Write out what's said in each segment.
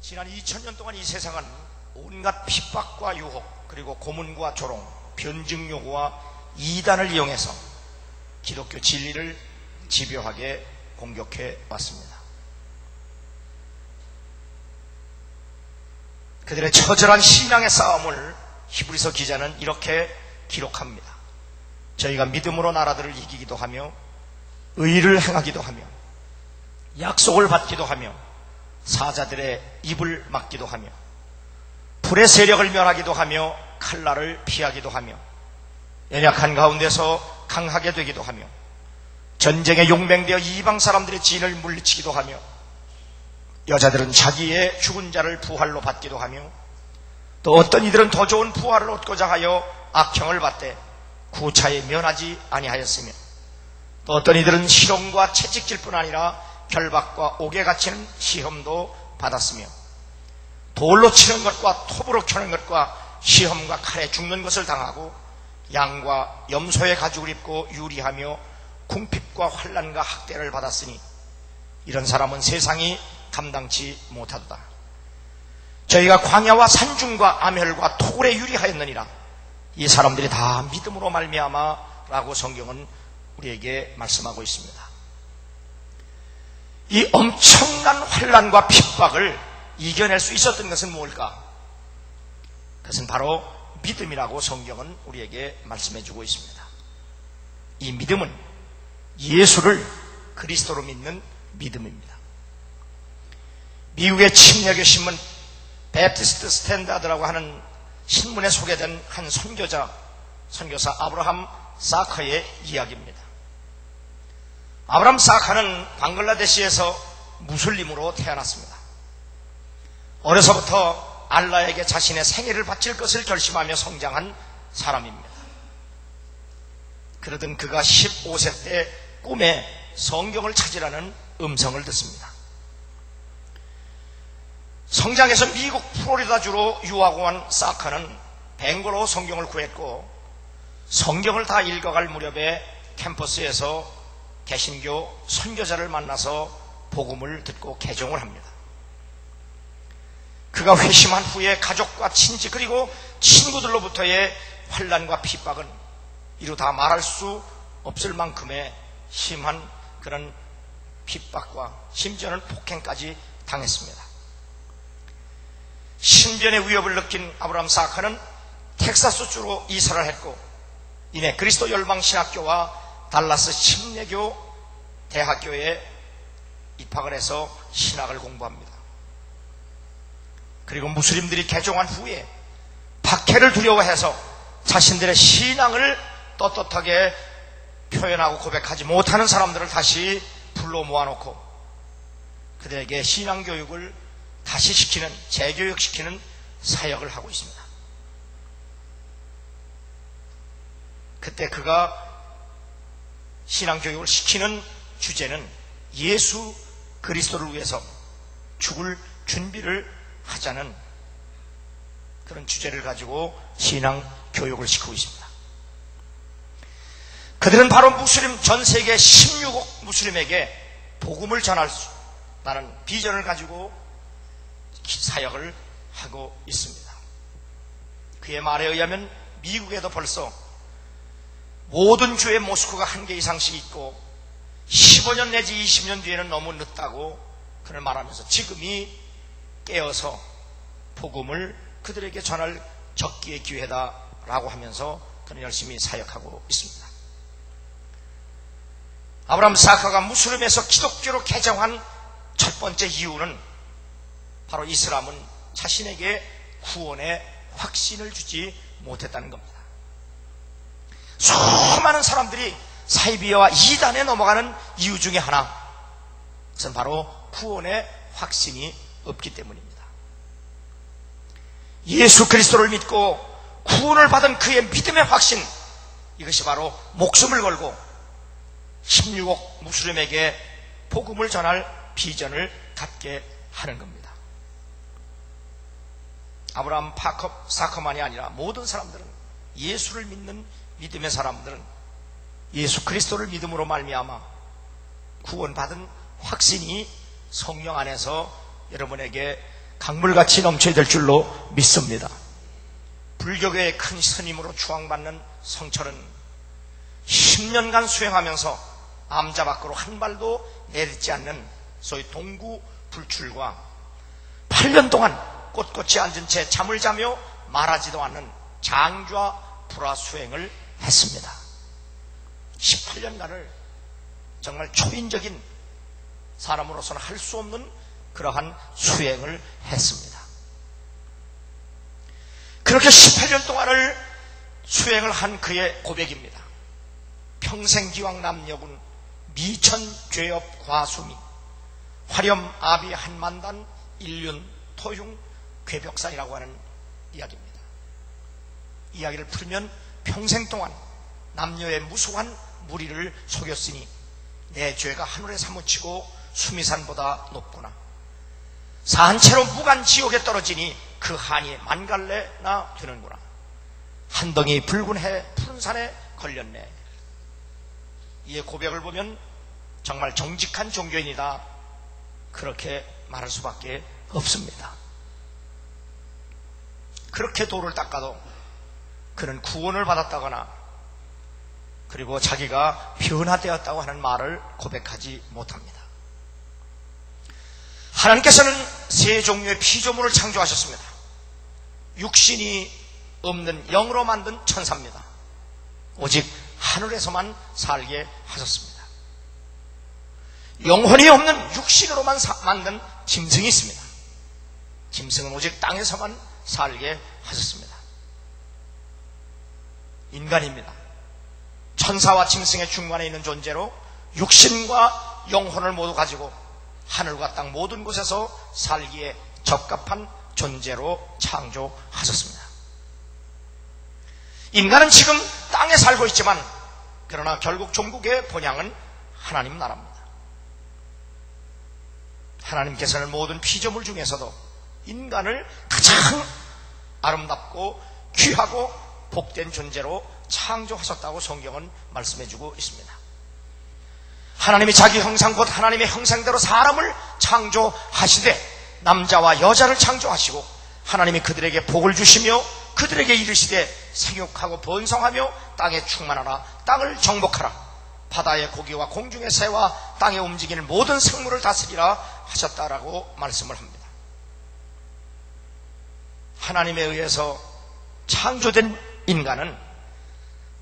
지난 2000년 동안 이 세상은 온갖 핍박과 유혹, 그리고 고문과 조롱, 변증 요구와 이단을 이용해서 기독교 진리를 집요하게 공격해 왔습니다. 그들의 처절한 신앙의 싸움을 히브리서 기자는 이렇게 기록합니다. 저희가 믿음으로 나라들을 이기기도 하며 의를 행하기도 하며 약속을 받기도 하며 사자들의 입을 막기도 하며 불의 세력을 멸하기도 하며 칼날을 피하기도 하며 연약한 가운데서 강하게 되기도 하며 전쟁에 용맹되어 이방 사람들의 진을 물리치기도 하며 여자들은 자기의 죽은 자를 부활로 받기도 하며 또 어떤 이들은 더 좋은 부활을 얻고자 하여 악형을 받되 구차에 면하지 아니하였으며 또 어떤 이들은 실험과 채찍질 뿐 아니라 결박과 옥에 갇히는 시험도 받았으며 돌로 치는 것과 톱으로 쳐는 것과 시험과 칼에 죽는 것을 당하고 양과 염소의 가죽을 입고 유리하며 궁핍과 환난과 학대를 받았으니 이런 사람은 세상이 감당치 못하도다. 저희가 광야와 산중과 암혈과 토굴에 유리하였느니라. 이 사람들이 다 믿음으로 말미암아 라고 성경은 우리에게 말씀하고 있습니다. 이 엄청난 환난과 핍박을 이겨낼 수 있었던 것은 무엇일까? 그것은 바로 믿음이라고 성경은 우리에게 말씀해주고 있습니다. 이 믿음은 예수를 그리스도로 믿는 믿음입니다. 미국의 침략의 신문 배프티스트 스탠다드라고 하는 신문에 소개된 한 선교사 아브라함 사커의 이야기입니다. 아브라함 사커는 방글라데시에서 무슬림으로 태어났습니다. 어려서부터 알라에게 자신의 생애를 바칠 것을 결심하며 성장한 사람입니다. 그러던 그가 15세 때 꿈에 성경을 찾으라는 음성을 듣습니다. 성장해서 미국 플로리다주로 유학 온 사커는 뱅고로 성경을 구했고 성경을 다 읽어갈 무렵에 캠퍼스에서 개신교 선교자를 만나서 복음을 듣고 개종을 합니다. 그가 회심한 후에 가족과 친지 그리고 친구들로부터의 환난과 핍박은 이루 다 말할 수 없을 만큼의 심한 그런 핍박과 심지어는 폭행까지 당했습니다. 신변의 위협을 느낀 아브라함 사커는 텍사스주로 이사를 했고 이내 그리스도 열방신학교와 달라스 침례교 대학교에 입학을 해서 신학을 공부합니다. 그리고 무슬림들이 개종한 후에 박해를 두려워해서 자신들의 신앙을 떳떳하게 표현하고 고백하지 못하는 사람들을 다시 불러 모아놓고 그들에게 신앙교육을 다시 시키는, 재교육시키는 사역을 하고 있습니다. 그때 그가 신앙교육을 시키는 주제는 예수 그리스도를 위해서 죽을 준비를 하자는 그런 주제를 가지고 신앙교육을 시키고 있습니다. 그들은 바로 무슬림, 전 세계 16억 무슬림에게 복음을 전할 수 있다는 비전을 가지고 사역을 하고 있습니다. 그의 말에 의하면 미국에도 벌써 모든 주의 모스크가 한 개 이상씩 있고 15년 내지 20년 뒤에는 너무 늦다고 그를 말하면서 지금이 깨어서 복음을 그들에게 전할 적기의 기회다라고 하면서 그는 열심히 사역하고 있습니다. 아브라함 사커가 무슬림에서 기독교로 개종한 첫 번째 이유는 바로 이슬람은 자신에게 구원의 확신을 주지 못했다는 겁니다. 수많은 사람들이 사이비야와 이단에 넘어가는 이유 중에 하나, 그것은 바로 구원의 확신이 없기 때문입니다. 예수 그리스도를 믿고 구원을 받은 그의 믿음의 확신, 이것이 바로 목숨을 걸고 16억 무슬림에게 복음을 전할 비전을 갖게 하는 겁니다. 아브라함 사커만이 아니라 모든 사람들은, 예수를 믿는 믿음의 사람들은 예수 그리스도를 믿음으로 말미암아 구원받은 확신이 성령 안에서 여러분에게 강물같이 넘쳐야 될 줄로 믿습니다. 불교계의 큰 스님으로 추앙받는 성철은 10년간 수행하면서 암자 밖으로 한 발도 내딛지 않는 소위 동구 불출과 8년 동안 꼿꼿이 앉은 채 잠을 자며 말하지도 않는 장좌 불화 수행을 했습니다. 18년간을 정말 초인적인 사람으로서는 할 수 없는 그러한 수행을 했습니다. 그렇게 18년 동안을 수행을 한 그의 고백입니다. 평생기왕 남녀군 미천죄업 과수미 화렴 아비 한만단 일륜 토흉 괴벽산이라고 하는 이야기입니다. 이야기를 풀면 평생 동안 남녀의 무수한 무리를 속였으니 내 죄가 하늘에 사무치고 수미산보다 높구나. 산채로 무간 지옥에 떨어지니 그 한이 만갈래나 되는구나. 한 덩이 붉은 해 푸른 산에 걸렸네. 이의 고백을 보면 정말 정직한 종교인이다, 그렇게 말할 수밖에 없습니다. 그렇게 도를 닦아도 그는 구원을 받았다거나 그리고 자기가 변화되었다고 하는 말을 고백하지 못합니다. 하나님께서는 세 종류의 피조물을 창조하셨습니다. 육신이 없는 영으로 만든 천사입니다. 오직 하늘에서만 살게 하셨습니다. 영혼이 없는 육신으로만 만든 짐승이 있습니다. 짐승은 오직 땅에서만 살게 하셨습니다. 인간입니다. 천사와 짐승의 중간에 있는 존재로 육신과 영혼을 모두 가지고 하늘과 땅 모든 곳에서 살기에 적합한 존재로 창조하셨습니다. 인간은 지금 땅에 살고 있지만 그러나 결국 종국의 본향은 하나님 나라입니다. 하나님께서는 모든 피조물 중에서도 인간을 가장 아름답고 귀하고 복된 존재로 창조하셨다고 성경은 말씀해주고 있습니다. 하나님이 자기 형상 곧 하나님의 형상대로 사람을 창조하시되 남자와 여자를 창조하시고 하나님이 그들에게 복을 주시며 그들에게 이르시되 생육하고 번성하며 땅에 충만하라, 땅을 정복하라, 바다의 고기와 공중의 새와 땅에 움직이는 모든 생물을 다스리라 하셨다라고 말씀을 합니다. 하나님에 의해서 창조된 인간은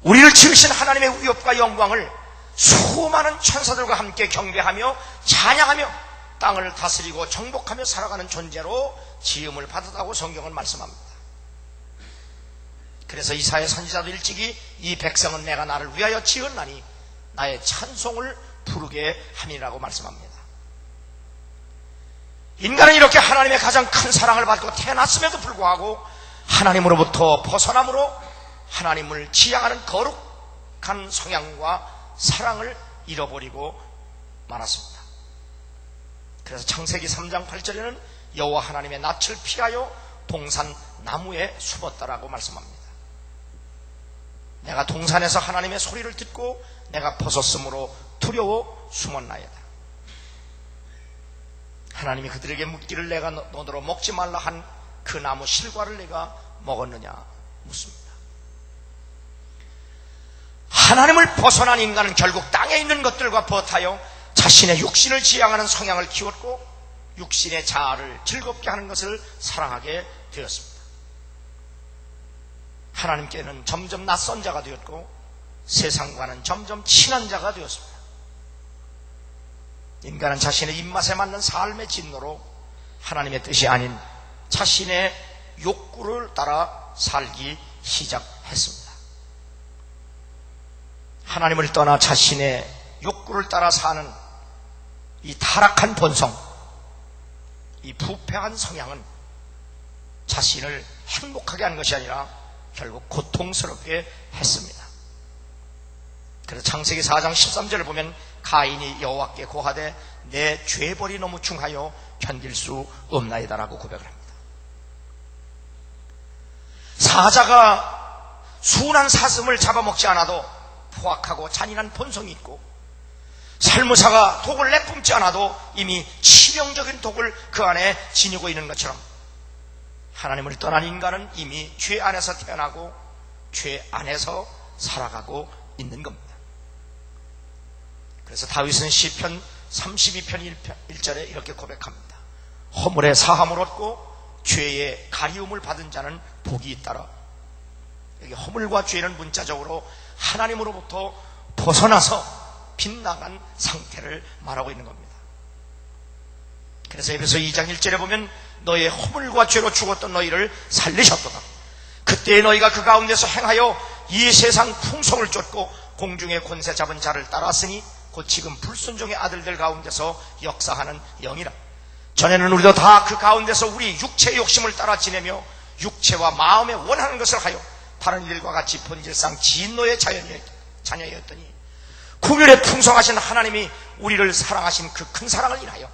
우리를 지으신 하나님의 위엄과 영광을 수많은 천사들과 함께 경배하며 찬양하며 땅을 다스리고 정복하며 살아가는 존재로 지음을 받았다고 성경은 말씀합니다. 그래서 이사야 선지자도 일찍이 이 백성은 내가 나를 위하여 지었나니 나의 찬송을 부르게 함이라고 말씀합니다. 인간은 이렇게 하나님의 가장 큰 사랑을 받고 태어났음에도 불구하고 하나님으로부터 벗어남으로 하나님을 지향하는 거룩한 성향과 사랑을 잃어버리고 말았습니다. 그래서 창세기 3장 8절에는 여호와 하나님의 낯을 피하여 동산 나무에 숨었다라고 말씀합니다. 내가 동산에서 하나님의 소리를 듣고 내가 벗었으므로 두려워 숨었나이다. 하나님이 그들에게 묻기를 내가 너더러 먹지 말라 한 그 나무 실과를 내가 먹었느냐 묻습니다. 하나님을 벗어난 인간은 결국 땅에 있는 것들과 버타여 자신의 육신을 지향하는 성향을 키웠고 육신의 자아를 즐겁게 하는 것을 사랑하게 되었습니다. 하나님께는 점점 낯선 자가 되었고 세상과는 점점 친한 자가 되었습니다. 인간은 자신의 입맛에 맞는 삶의 진노로 하나님의 뜻이 아닌 자신의 욕구를 따라 살기 시작했습니다. 하나님을 떠나 자신의 욕구를 따라 사는 이 타락한 본성, 이 부패한 성향은 자신을 행복하게 한 것이 아니라 결국 고통스럽게 했습니다. 그래서 창세기 4장 13절을 보면 가인이 여호와께 고하되 내 죄벌이 너무 중하여 견딜 수 없나이다라고 고백을 합니다. 사자가 순한 사슴을 잡아먹지 않아도 포악하고 잔인한 본성이 있고 살무사가 독을 내뿜지 않아도 이미 치명적인 독을 그 안에 지니고 있는 것처럼 하나님을 떠난 인간은 이미 죄 안에서 태어나고 죄 안에서 살아가고 있는 겁니다. 그래서 다윗은 시편 32편 1절에 이렇게 고백합니다. 허물의 사함을 얻고 죄의 가리움을 받은 자는 복이 있다라. 여기 허물과 죄는 문자적으로 하나님으로부터 벗어나서 빗나간 상태를 말하고 있는 겁니다. 그래서 에베소 2장 1절에 보면 너의 허물과 죄로 죽었던 너희를 살리셨도다. 그때 너희가 그 가운데서 행하여 이 세상 풍속을 쫓고 공중의 권세 잡은 자를 따랐으니 곧 지금 불순종의 아들들 가운데서 역사하는 영이라. 전에는 우리도 다 그 가운데서 우리 육체의 욕심을 따라 지내며 육체와 마음에 원하는 것을 하여 다른 일과 같이 본질상 진노의 자녀였더니 구별에 풍성하신 하나님이 우리를 사랑하신 그 큰 사랑을 인하여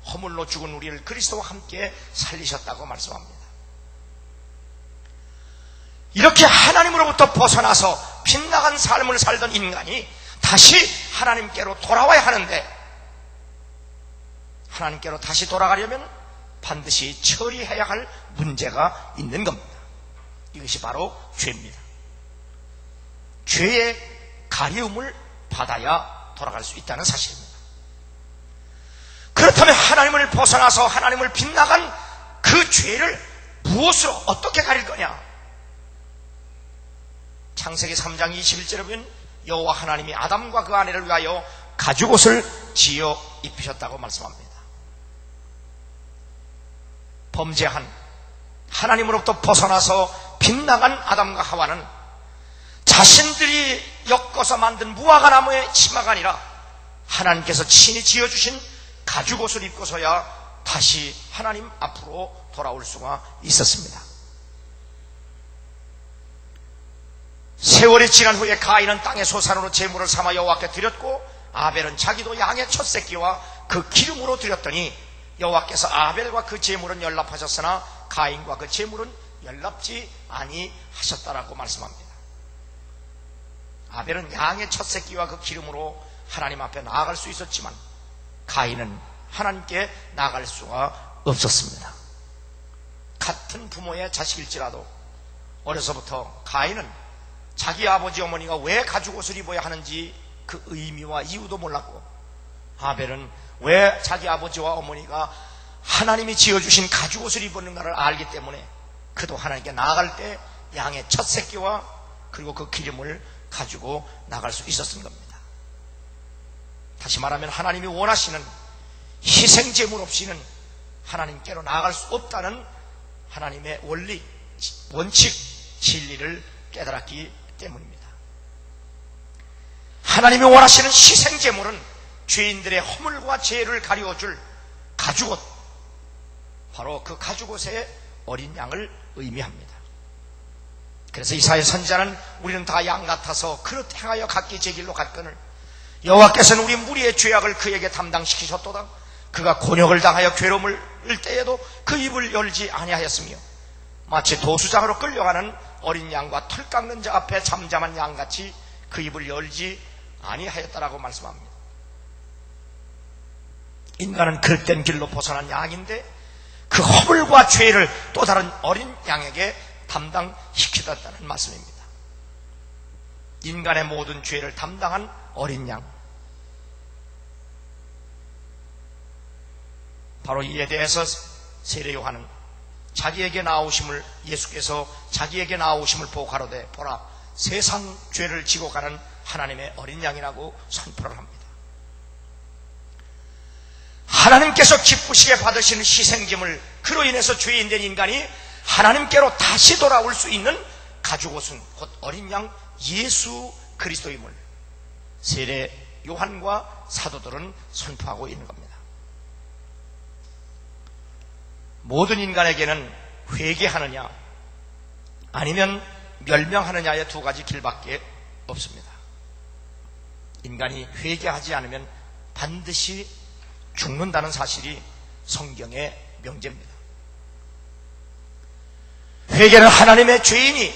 허물로 죽은 우리를 그리스도와 함께 살리셨다고 말씀합니다. 이렇게 하나님으로부터 벗어나서 빗나간 삶을 살던 인간이 다시 하나님께로 돌아와야 하는데, 하나님께로 다시 돌아가려면 반드시 처리해야 할 문제가 있는 겁니다. 이것이 바로 죄입니다. 죄의 가리움을 받아야 돌아갈 수 있다는 사실입니다. 그렇다면 하나님을 벗어나서 하나님을 빗나간 그 죄를 무엇으로 어떻게 가릴 거냐? 창세기 3장 21절에 보면 여호와 하나님이 아담과 그 아내를 위하여 가죽옷을 지어 입히셨다고 말씀합니다. 범죄한 하나님으로부터 벗어나서 빗나간 아담과 하와는 자신들이 엮어서 만든 무화과 나무의 치마가 아니라 하나님께서 친히 지어주신 가죽옷을 입고서야 다시 하나님 앞으로 돌아올 수가 있었습니다. 세월이 지난 후에 가인은 땅의 소산으로 제물을 삼아 여호와께 드렸고 아벨은 자기도 양의 첫 새끼와 그 기름으로 드렸더니 여호와께서 아벨과 그 제물은 연락하셨으나 가인과 그 제물은 연락지 아니하셨다라고 말씀합니다. 아벨은 양의 첫 새끼와 그 기름으로 하나님 앞에 나아갈 수 있었지만 가인은 하나님께 나아갈 수가 없었습니다. 같은 부모의 자식일지라도 어려서부터 가인은 자기 아버지 어머니가 왜 가죽옷을 입어야 하는지 그 의미와 이유도 몰랐고, 아벨은 왜 자기 아버지와 어머니가 하나님이 지어주신 가죽옷을 입었는가를 알기 때문에 그도 하나님께 나아갈 때 양의 첫 새끼와 그리고 그 기름을 가지고 나갈 수 있었던 겁니다. 다시 말하면 하나님이 원하시는 희생제물 없이는 하나님께로 나아갈 수 없다는 하나님의 원리, 원칙, 진리를 깨달았기 때문입니다. 하나님이 원하시는 희생제물은 죄인들의 허물과 죄를 가리워줄 가죽옷, 바로 그 가죽옷의 어린 양을 의미합니다. 그래서 이사야 선지자는 우리는 다 양 같아서 그릇 행하여 각기 제 길로 갔거늘 여호와께서는 우리 무리의 죄악을 그에게 담당시키셨도다. 그가 곤욕을 당하여 괴로움을 을 때에도 그 입을 열지 아니하였으며 마치 도수장으로 끌려가는 어린 양과 털 깎는 자 앞에 잠잠한 양같이 그 입을 열지 아니하였다라고 말씀합니다. 인간은 그릇된 길로 벗어난 양인데 그 허물과 죄를 또 다른 어린 양에게 담당시키셨다는 말씀입니다. 인간의 모든 죄를 담당한 어린 양, 바로 이에 대해서 세례 요한은 자기에게 나오심을, 예수께서 자기에게 나오심을 보고 가로되 보라 세상 죄를 지고 가는 하나님의 어린 양이라고 선포를 합니다. 하나님께서 기쁘시게 받으시는 희생제물, 그로 인해서 죄인 된 인간이 하나님께로 다시 돌아올 수 있는 가죽옷은 곧 어린 양 예수 그리스도임을 세례 요한과 사도들은 선포하고 있는 겁니다. 모든 인간에게는 회개하느냐 아니면 멸명하느냐의 두 가지 길밖에 없습니다. 인간이 회개하지 않으면 반드시 죽는다는 사실이 성경의 명제입니다. 회개는 하나님의 죄인이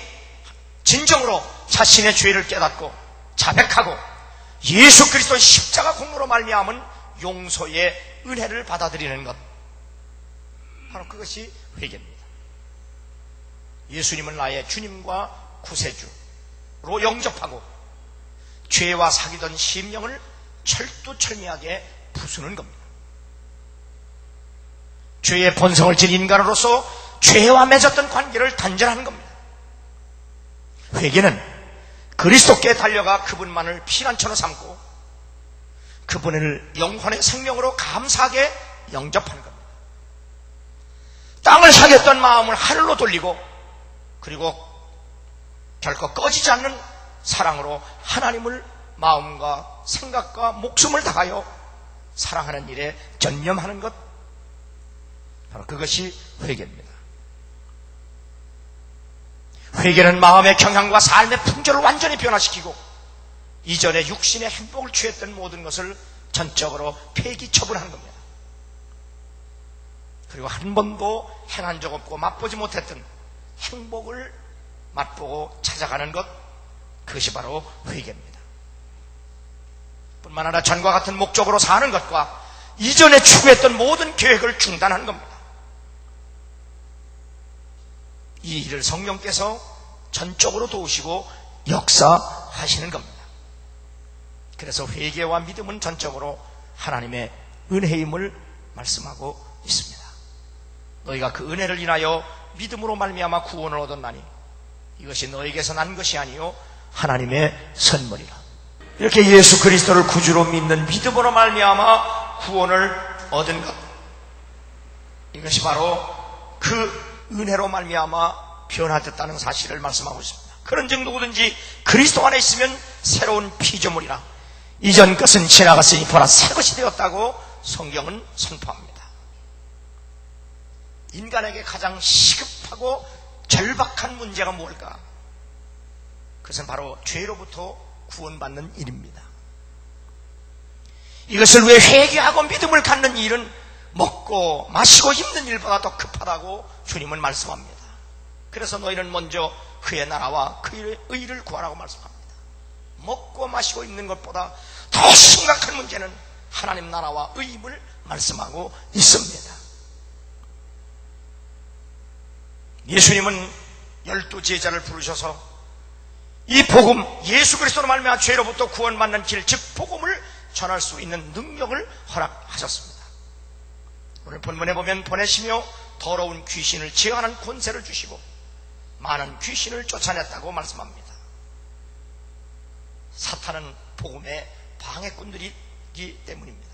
진정으로 자신의 죄를 깨닫고 자백하고 예수 그리스도의 십자가 공로로 말미암은 용서의 은혜를 받아들이는 것, 바로 그것이 회개입니다. 예수님은 나의 주님과 구세주로 영접하고 죄와 사귀던 심령을 철두철미하게 부수는 겁니다. 죄의 본성을 진 인간으로서 죄와 맺었던 관계를 단절하는 겁니다. 회개는 그리스도께 달려가 그분만을 피난처로 삼고 그분을 영혼의 생명으로 감사하게 영접하는 겁니다. 땅을 사귀었던 마음을 하늘로 돌리고 그리고 결코 꺼지지 않는 사랑으로 하나님을 마음과 생각과 목숨을 다하여 사랑하는 일에 전념하는 것, 바로 그것이 회개입니다. 회개는 마음의 경향과 삶의 풍조를 완전히 변화시키고 이전에 육신의 행복을 취했던 모든 것을 전적으로 폐기 처분하는 겁니다. 그리고 한 번도 행한 적 없고 맛보지 못했던 행복을 맛보고 찾아가는 것, 그것이 바로 회개입니다. 뿐만 아니라 전과 같은 목적으로 사는 것과 이전에 추구했던 모든 계획을 중단하는 겁니다. 이 일을 성령께서 전적으로 도우시고 역사하시는 겁니다. 그래서 회개와 믿음은 전적으로 하나님의 은혜임을 말씀하고 있습니다. 너희가 그 은혜를 인하여 믿음으로 말미암아 구원을 얻었나니 이것이 너희에게서 난 것이 아니요 하나님의 선물이라. 이렇게 예수 그리스도를 구주로 믿는 믿음으로 말미암아 구원을 얻은 것, 이것이 바로 그 은혜로 말미암아 변화됐다는 사실을 말씀하고 있습니다. 그런즉 누구든지 그리스도 안에 있으면 새로운 피조물이라. 이전 것은 지나갔으니 보라 새 것이 되었다고 성경은 선포합니다. 인간에게 가장 시급하고 절박한 문제가 무엇일까? 그것은 바로 죄로부터 구원받는 일입니다. 이것을 왜 회개하고 믿음을 갖는 일은 먹고 마시고 힘든 일보다 더 급하다고 주님은 말씀합니다. 그래서 너희는 먼저 그의 나라와 그의 의를 구하라고 말씀합니다. 먹고 마시고 있는 것보다 더 심각한 문제는 하나님 나라와 의임을 말씀하고 있습니다. 예수님은 12제자를 부르셔서 이 복음, 예수 그리스도로 말미암아 죄로부터 구원받는 길, 즉 복음을 전할 수 있는 능력을 허락하셨습니다. 오늘 본문에 보면 보내시며 더러운 귀신을 제어하는 권세를 주시고 많은 귀신을 쫓아냈다고 말씀합니다. 사탄은 복음의 방해꾼들이기 때문입니다.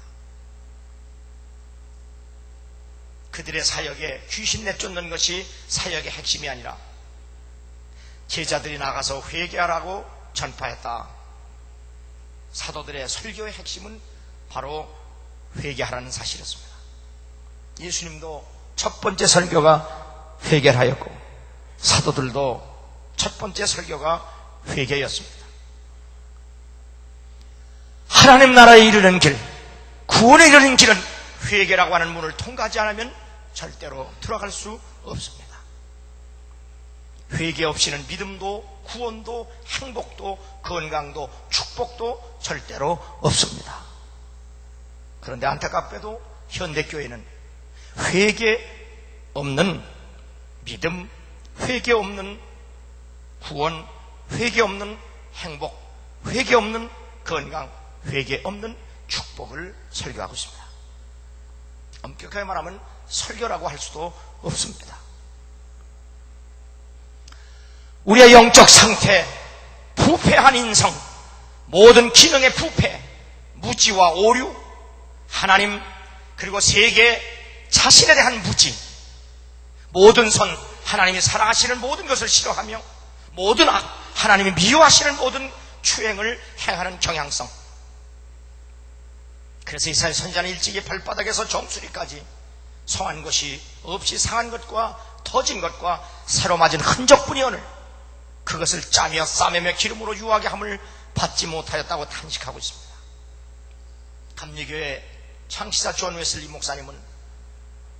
그들의 사역에 귀신 내쫓는 것이 사역의 핵심이 아니라 제자들이 나가서 회개하라고 전파했다. 사도들의 설교의 핵심은 바로 회개하라는 사실이었습니다. 예수님도 첫 번째 설교가 회개하였고 사도들도 첫 번째 설교가 회개였습니다. 하나님 나라에 이르는 길, 구원에 이르는 길은 회개라고 하는 문을 통과하지 않으면 절대로 들어갈 수 없습니다. 회개 없이는 믿음도 구원도 행복도 건강도 축복도 절대로 없습니다. 그런데 안타깝게도 현대교회는 회개 없는 믿음, 회개 없는 구원, 회개 없는 행복, 회개 없는 건강, 회개 없는 축복을 설교하고 있습니다. 엄격하게 말하면 설교라고 할 수도 없습니다. 우리의 영적 상태, 부패한 인성, 모든 기능의 부패, 무지와 오류, 하나님 그리고 세계 자신에 대한 무지, 모든 선, 하나님이 사랑하시는 모든 것을 싫어하며 모든 악, 하나님이 미워하시는 모든 추행을 행하는 경향성. 그래서 이사야 선지자는 일찍이 발바닥에서 정수리까지 성한 것이 없이 상한 것과 터진 것과 새로 맞은 흔적뿐이오늘 그것을 짜며 싸매며 기름으로 유하게 함을 받지 못하였다고 탄식하고 있습니다. 감리교회 창시자 존 웨슬리 목사님은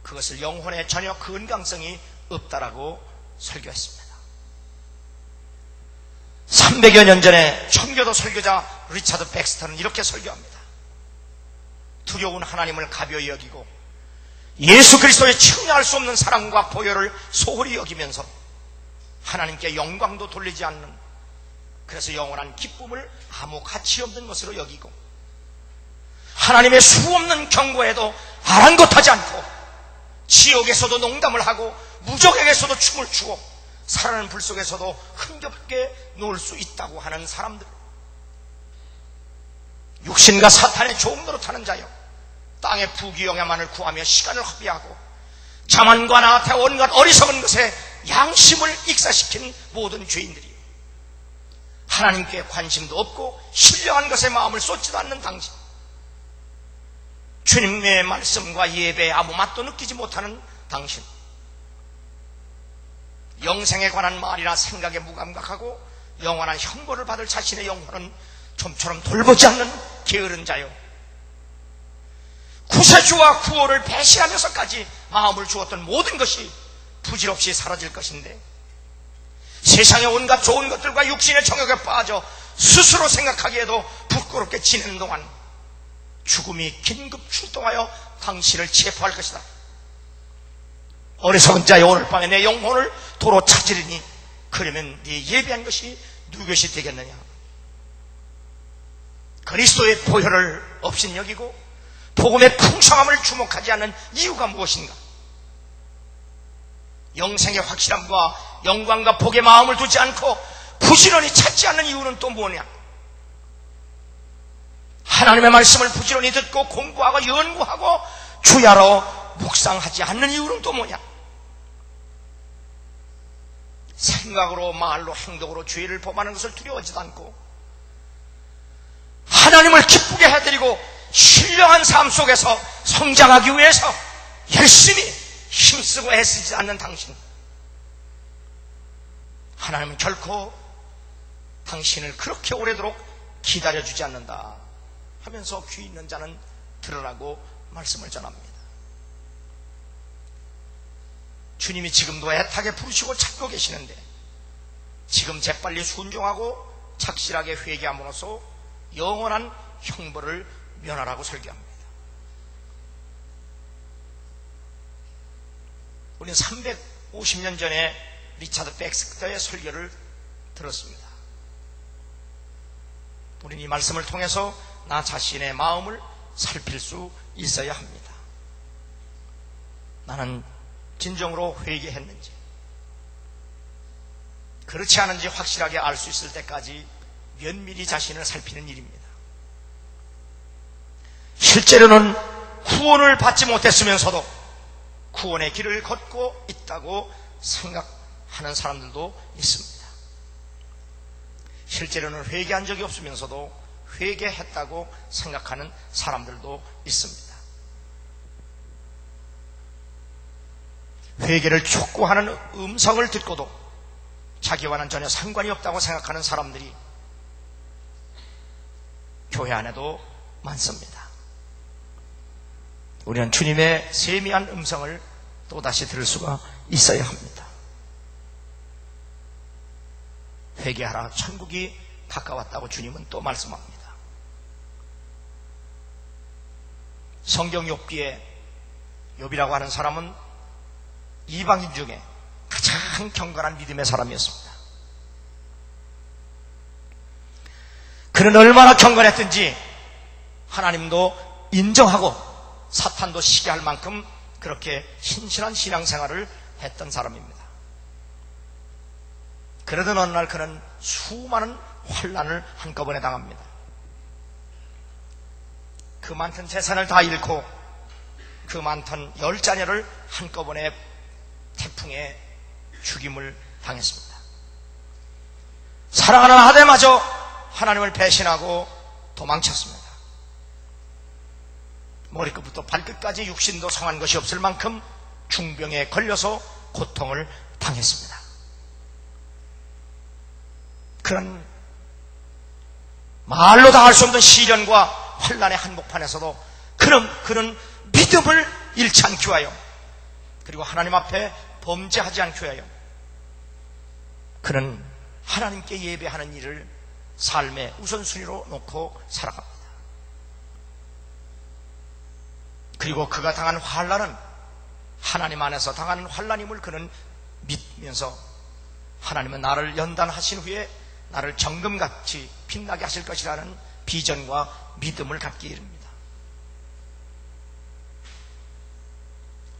그것을 영혼에 전혀 건강성이 없다라고 설교했습니다. 300여 년 전에 청교도 설교자 리차드 백스터는 이렇게 설교합니다. 두려운 하나님을 가벼이 여기고 예수 그리스도의 청량할 수 없는 사랑과 보혈을 소홀히 여기면서 하나님께 영광도 돌리지 않는, 그래서 영원한 기쁨을 아무 가치 없는 것으로 여기고, 하나님의 수없는 경고에도 아랑곳하지 않고, 지옥에서도 농담을 하고 무적에게서도 춤을 추고 살아나는 불 속에서도 흥겹게 놀 수 있다고 하는 사람들, 육신과 사탄의 종노 노릇하는 자요, 땅의 부귀영야만을 구하며 시간을 허비하고 자만과 나한테 온갖 어리석은 것에 양심을 익사시킨 모든 죄인들이, 하나님께 관심도 없고 신령한 것에 마음을 쏟지도 않는 당신, 주님의 말씀과 예배에 아무 맛도 느끼지 못하는 당신, 영생에 관한 말이나 생각에 무감각하고 영원한 형벌을 받을 자신의 영혼은 좀처럼 돌보지 않는 게으른 자요, 구세주와 구호를 배신하면서까지 마음을 주었던 모든 것이 부질없이 사라질 것인데, 세상의 온갖 좋은 것들과 육신의 정욕에 빠져 스스로 생각하기에도 부끄럽게 지내는 동안 죽음이 긴급 출동하여 당신을 체포할 것이다. 어리석은 자여, 오늘 밤에 내 영혼을 도로 찾으리니 그러면 네 예비한 것이 누구것이 되겠느냐. 그리스도의 보혈을 없인 여기고 복음의 풍성함을 주목하지 않는 이유가 무엇인가? 영생의 확실함과 영광과 복의 마음을 두지 않고 부지런히 찾지 않는 이유는 또 뭐냐? 하나님의 말씀을 부지런히 듣고 공부하고 연구하고 주야로 묵상하지 않는 이유는 또 뭐냐? 생각으로 말로 행동으로 죄를 범하는 것을 두려워하지도 않고 하나님을 기쁘게 해드리고 신령한 삶 속에서 성장하기 위해서 열심히 힘쓰고 애쓰지 않는 당신, 하나님은 결코 당신을 그렇게 오래도록 기다려주지 않는다 하면서 귀 있는 자는 들으라고 말씀을 전합니다. 주님이 지금도 애타게 부르시고 찾고 계시는데, 지금 재빨리 순종하고 착실하게 회개함으로써 영원한 형벌을 면하라고 설교합니다. 우리는 350년 전에 리차드 백스터의 설교를 들었습니다. 우리는 이 말씀을 통해서 나 자신의 마음을 살필 수 있어야 합니다. 나는 진정으로 회개했는지, 그렇지 않은지 확실하게 알 수 있을 때까지 면밀히 자신을 살피는 일입니다. 실제로는 구원을 받지 못했으면서도 구원의 길을 걷고 있다고 생각하는 사람들도 있습니다. 실제로는 회개한 적이 없으면서도 회개했다고 생각하는 사람들도 있습니다. 회개를 촉구하는 음성을 듣고도 자기와는 전혀 상관이 없다고 생각하는 사람들이 교회 안에도 많습니다. 우리는 주님의 세미한 음성을 또다시 들을 수가 있어야 합니다. 회개하라, 천국이 가까웠다고 주님은 또 말씀합니다. 성경 욥기에 욥이라고 하는 사람은 이방인 중에 가장 경건한 믿음의 사람이었습니다. 그는 얼마나 경건했든지 하나님도 인정하고 사탄도 시기할 만큼 그렇게 신실한 신앙생활을 했던 사람입니다. 그러던 어느 날 그는 수많은 환난을 한꺼번에 당합니다. 그 많던 재산을 다 잃고 그 많던 10자녀를 한꺼번에 태풍에 죽임을 당했습니다. 사랑하는 아들마저 하나님을 배신하고 도망쳤습니다. 머리끝부터 발끝까지 육신도 성한 것이 없을 만큼 중병에 걸려서 고통을 당했습니다. 그런 말로 다 할 수 없는 시련과 환난의 한복판에서도 그는 믿음을 잃지 않기 위하여, 그리고 하나님 앞에 범죄하지 않기 위하여 그는 하나님께 예배하는 일을 삶의 우선순위로 놓고 살아갑니다. 그리고 그가 당한 환난은 하나님 안에서 당하는 환난임을 그는 믿으면서 하나님은 나를 연단하신 후에 나를 정금같이 빛나게 하실 것이라는 비전과 믿음을 갖게 이릅니다.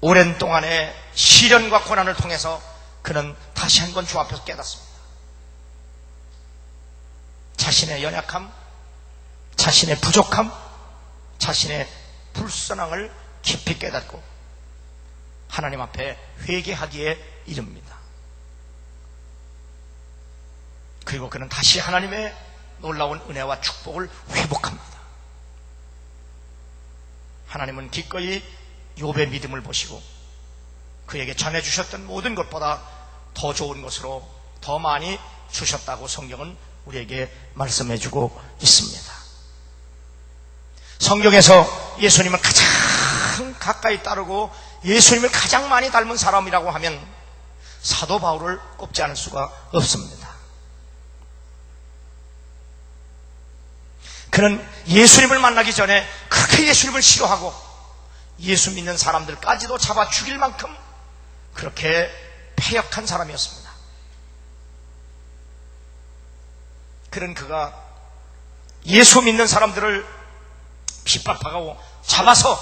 오랜 동안의 시련과 고난을 통해서 그는 다시 한번 주 앞에서 깨닫습니다. 자신의 연약함, 자신의 부족함, 자신의 불선함을 깊이 깨닫고 하나님 앞에 회개하기에 이릅니다. 그리고 그는 다시 하나님의 놀라운 은혜와 축복을 회복합니다. 하나님은 기꺼이 욥의 믿음을 보시고 그에게 전해주셨던 모든 것보다 더 좋은 것으로 더 많이 주셨다고 성경은 우리에게 말씀해주고 있습니다. 성경에서 예수님을 가장 가까이 따르고 예수님을 가장 많이 닮은 사람이라고 하면 사도 바울을 꼽지 않을 수가 없습니다. 그는 예수님을 만나기 전에 그렇게 예수님을 싫어하고 예수 믿는 사람들까지도 잡아 죽일 만큼 그렇게 패역한 사람이었습니다. 그가 예수 믿는 사람들을 핍박하고 잡아서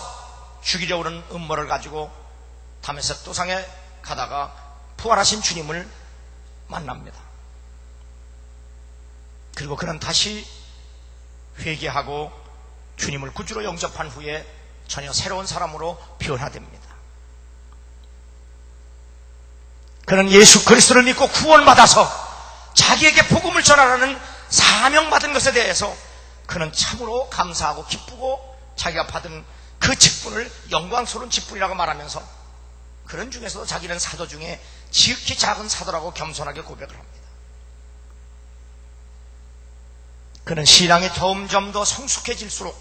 죽이려고 하는 음모를 가지고 다메섹 도상에 가다가 부활하신 주님을 만납니다. 그리고 그는 다시 회개하고 주님을 구주로 영접한 후에 전혀 새로운 사람으로 변화됩니다. 그는 예수 그리스도를 믿고 구원받아서 자기에게 복음을 전하라는 사명받은 것에 대해서 그는 참으로 감사하고 기쁘고 자기가 받은 그 직분을 영광스러운 직분이라고 말하면서 그런 중에서도 자기는 사도 중에 지극히 작은 사도라고 겸손하게 고백을 합니다. 그는 신앙이 점점 더 성숙해질수록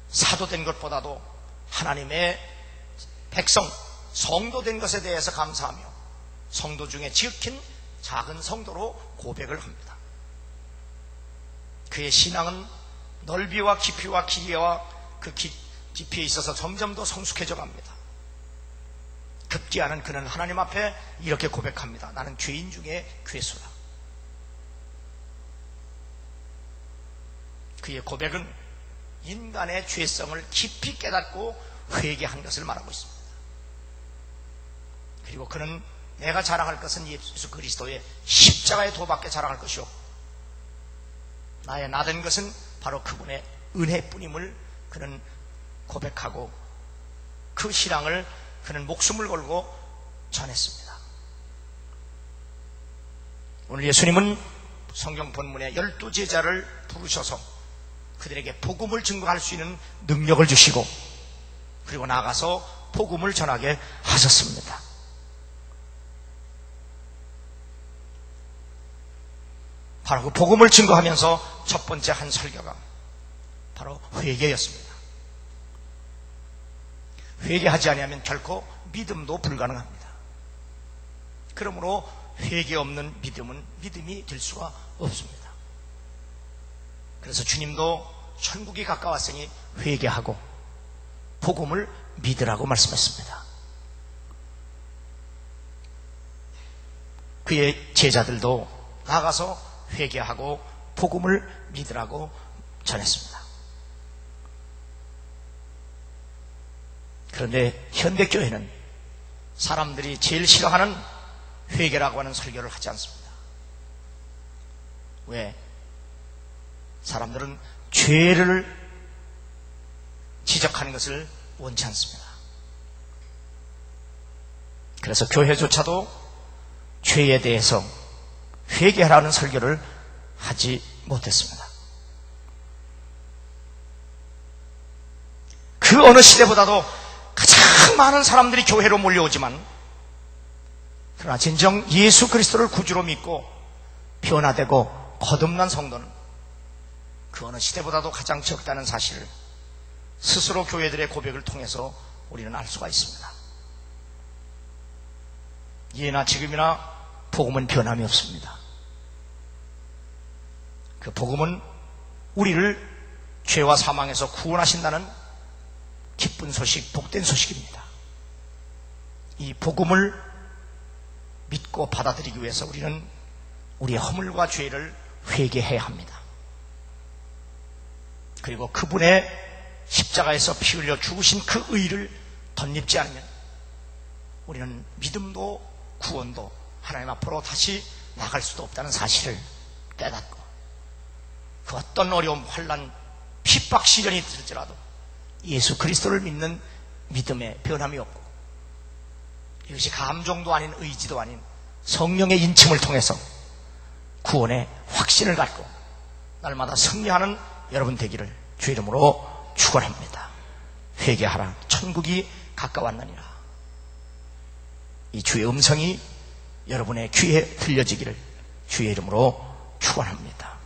사도된 것보다도 하나님의 백성, 성도된 것에 대해서 감사하며 성도 중에 지극히 작은 성도로 고백을 합니다. 그의 신앙은 넓이와 깊이와 길이와 그 깊이에 있어서 점점 더 성숙해져 갑니다. 급기야는 그는 하나님 앞에 이렇게 고백합니다. 나는 죄인 중에 괴수다. 그의 고백은 인간의 죄성을 깊이 깨닫고 회개한 것을 말하고 있습니다. 그리고 그는 내가 자랑할 것은 예수 그리스도의 십자가의 도밖에 자랑할 것이 없고 나의 나된 것은 바로 그분의 은혜뿐임을 그는 고백하고 그 신앙을 그는 목숨을 걸고 전했습니다. 오늘 예수님은 성경 본문에 12제자를 부르셔서 그들에게 복음을 증거할 수 있는 능력을 주시고 그리고 나가서 복음을 전하게 하셨습니다. 바로 그 복음을 증거하면서 첫 번째 한 설교가 바로 회개였습니다. 회개하지 아니하면 결코 믿음도 불가능합니다. 그러므로 회개 없는 믿음은 믿음이 될 수가 없습니다. 그래서 주님도 천국이 가까웠으니 회개하고 복음을 믿으라고 말씀했습니다. 그의 제자들도 나가서 회개하고 복음을 믿으라고 전했습니다. 그런데 현대교회는 사람들이 제일 싫어하는 회개라고 하는 설교를 하지 않습니다. 왜? 사람들은 죄를 지적하는 것을 원치 않습니다. 그래서 교회조차도 죄에 대해서 회개하라는 설교를 하지 못했습니다. 그 어느 시대보다도 가장 많은 사람들이 교회로 몰려오지만 그러나 진정 예수 그리스도를 구주로 믿고 변화되고 거듭난 성도는 그 어느 시대보다도 가장 적다는 사실을 스스로 교회들의 고백을 통해서 우리는 알 수가 있습니다. 예나 지금이나 복음은 변함이 없습니다. 그 복음은 우리를 죄와 사망에서 구원하신다는 기쁜 소식, 복된 소식입니다. 이 복음을 믿고 믿고 받아들이기 위해서 우리는 우리의 허물과 죄를 회개해야 합니다. 그리고 그분의 십자가에서 피 흘려 죽으신 그 의를 덧입지 않으면 우리는 믿음도 구원도 하나님 앞으로 다시 나갈 수도 없다는 사실을 깨닫고, 그 어떤 어려움, 환난, 핍박 시련이 있을지라도 예수 그리스도를 믿는 믿음에 변함이 없고, 이것이 감정도 아닌 의지도 아닌 성령의 인침을 통해서 구원의 확신을 갖고 날마다 승리하는 여러분 되기를 주의 이름으로 축원합니다. 회개하라, 천국이 가까웠느니라. 이 주의 음성이 여러분의 귀에 들려지기를 주의 이름으로 축원합니다.